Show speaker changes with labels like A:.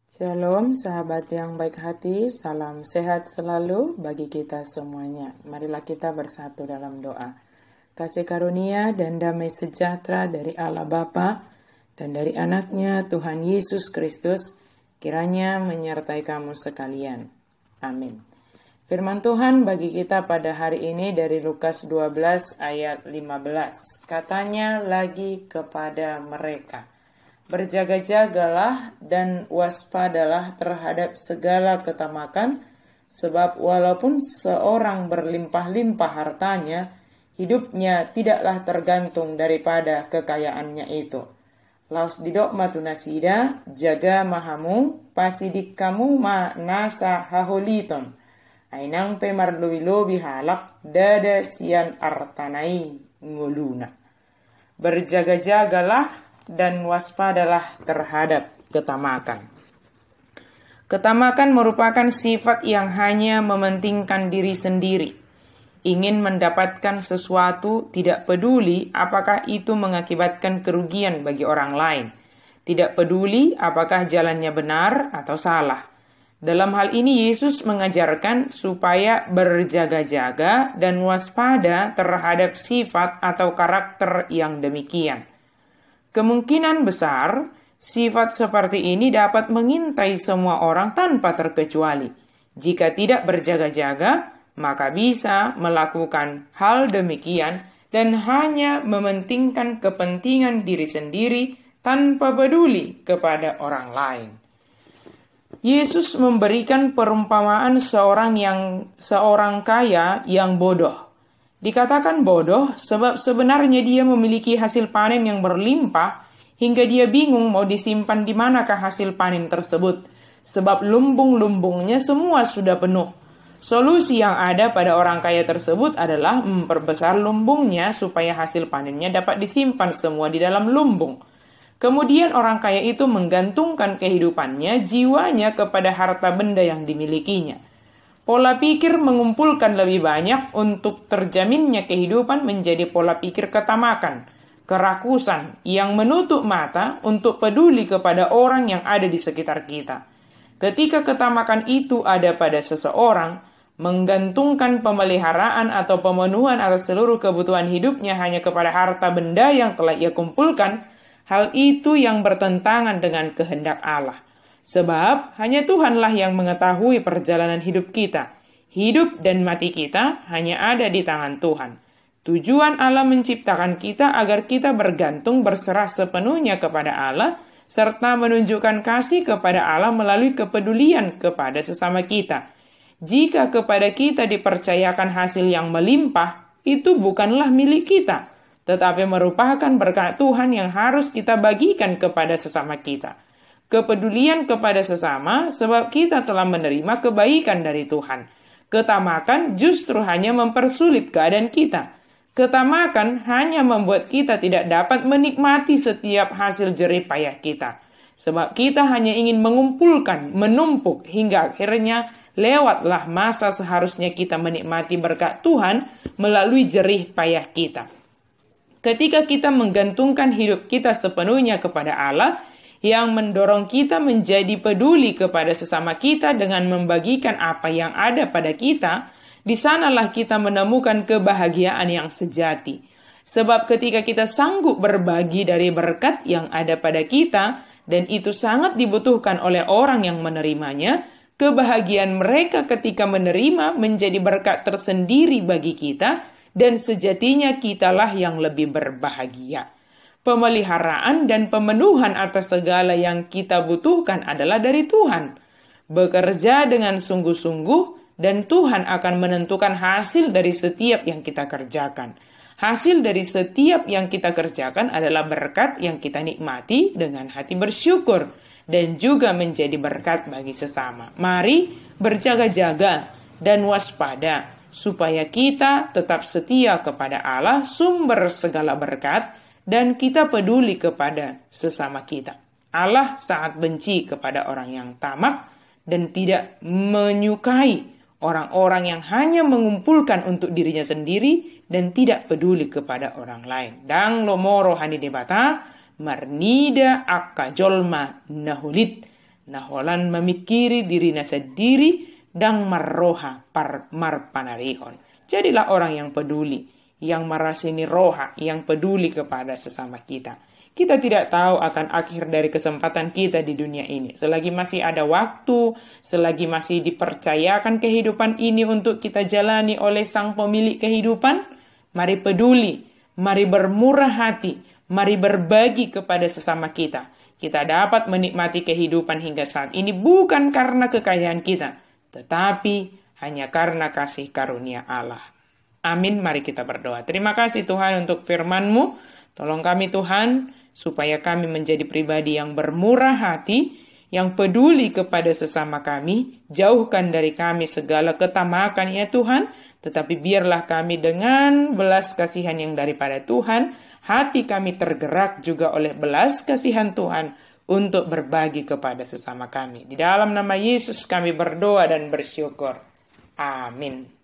A: Shalom sahabat yang baik hati, salam sehat selalu bagi kita semuanya. Marilah kita bersatu dalam doa. Kasih karunia dan damai sejahtera dari Allah Bapa dan dari anaknya Tuhan Yesus Kristus kiranya menyertai kamu sekalian. Amin. Firman Tuhan bagi kita pada hari ini dari Lukas 12 ayat 15. Katanya lagi kepada mereka, berjaga-jagalah dan waspadalah terhadap segala ketamakan, sebab walaupun seorang berlimpah-limpah hartanya, hidupnya tidaklah tergantung daripada kekayaannya itu. Laos didok matunasida, jaga mahamu, pasidik kamu ma nasa haholiton. Ainang pemarluilobi halak, dada sian artanai nguluna. Berjaga-jagalah dan waspadalah terhadap ketamakan. Ketamakan merupakan sifat yang hanya mementingkan diri sendiri. Ingin mendapatkan sesuatu, tidak peduli apakah itu mengakibatkan kerugian bagi orang lain. Tidak peduli apakah jalannya benar atau salah. Dalam hal ini Yesus mengajarkan supaya berjaga-jaga dan waspada terhadap sifat atau karakter yang demikian. Kemungkinan besar, sifat seperti ini dapat mengintai semua orang tanpa terkecuali. Jika tidak berjaga-jaga, maka bisa melakukan hal demikian dan hanya mementingkan kepentingan diri sendiri tanpa peduli kepada orang lain. Yesus memberikan perumpamaan seorang kaya yang bodoh. Dikatakan bodoh sebab sebenarnya dia memiliki hasil panen yang berlimpah hingga dia bingung mau disimpan di manakah hasil panen tersebut. Sebab lumbung-lumbungnya semua sudah penuh. Solusi yang ada pada orang kaya tersebut adalah memperbesar lumbungnya supaya hasil panennya dapat disimpan semua di dalam lumbung. Kemudian orang kaya itu menggantungkan kehidupannya, jiwanya kepada harta benda yang dimilikinya. Pola pikir mengumpulkan lebih banyak untuk terjaminnya kehidupan menjadi pola pikir ketamakan, kerakusan yang menutup mata untuk peduli kepada orang yang ada di sekitar kita. Ketika ketamakan itu ada pada seseorang, menggantungkan pemeliharaan atau pemenuhan atas seluruh kebutuhan hidupnya hanya kepada harta benda yang telah ia kumpulkan, hal itu yang bertentangan dengan kehendak Allah. Sebab hanya Tuhanlah yang mengetahui perjalanan hidup kita. Hidup dan mati kita hanya ada di tangan Tuhan. Tujuan Allah menciptakan kita agar kita bergantung berserah sepenuhnya kepada Allah, serta menunjukkan kasih kepada Allah melalui kepedulian kepada sesama kita. Jika kepada kita dipercayakan hasil yang melimpah, itu bukanlah milik kita, tetapi merupakan berkat Tuhan yang harus kita bagikan kepada sesama kita. Kepedulian kepada sesama sebab kita telah menerima kebaikan dari Tuhan. Ketamakan justru hanya mempersulit keadaan kita. Ketamakan hanya membuat kita tidak dapat menikmati setiap hasil jerih payah kita. Sebab kita hanya ingin mengumpulkan, menumpuk hingga akhirnya lewatlah masa seharusnya kita menikmati berkat Tuhan melalui jerih payah kita. Ketika kita menggantungkan hidup kita sepenuhnya kepada Allah, yang mendorong kita menjadi peduli kepada sesama kita dengan membagikan apa yang ada pada kita, di sanalah kita menemukan kebahagiaan yang sejati. Sebab ketika kita sanggup berbagi dari berkat yang ada pada kita, dan itu sangat dibutuhkan oleh orang yang menerimanya, kebahagiaan mereka ketika menerima menjadi berkat tersendiri bagi kita, dan sejatinya kitalah yang lebih berbahagia. Pemeliharaan dan pemenuhan atas segala yang kita butuhkan adalah dari Tuhan. Bekerja dengan sungguh-sungguh dan Tuhan akan menentukan hasil dari setiap yang kita kerjakan. Hasil dari setiap yang kita kerjakan adalah berkat yang kita nikmati dengan hati bersyukur dan juga menjadi berkat bagi sesama. Mari berjaga-jaga dan waspada supaya kita tetap setia kepada Allah, sumber segala berkat, dan kita peduli kepada sesama kita. Allah sangat benci kepada orang yang tamak dan tidak menyukai orang-orang yang hanya mengumpulkan untuk dirinya sendiri dan tidak peduli kepada orang lain. Dang lomoro hani debata marnida akka jolma nahulit naholan memikiri dirina sendiri dan marroha marpanarihon. Jadilah orang yang peduli, yang merasini roha, yang peduli kepada sesama kita. Kita tidak tahu akan akhir dari kesempatan kita di dunia ini. Selagi masih ada waktu, selagi masih dipercayakan kehidupan ini untuk kita jalani oleh Sang Pemilik kehidupan, mari peduli, mari bermurah hati, mari berbagi kepada sesama kita. Kita dapat menikmati kehidupan hingga saat ini bukan karena kekayaan kita, tetapi hanya karena kasih karunia Allah. Amin, mari kita berdoa. Terima kasih Tuhan untuk firman-Mu. Tolong kami Tuhan, supaya kami menjadi pribadi yang bermurah hati, yang peduli kepada sesama kami, jauhkan dari kami segala ketamakan ya Tuhan, tetapi biarlah kami dengan belas kasihan yang daripada Tuhan, hati kami tergerak juga oleh belas kasihan Tuhan untuk berbagi kepada sesama kami. Di dalam nama Yesus kami berdoa dan bersyukur. Amin.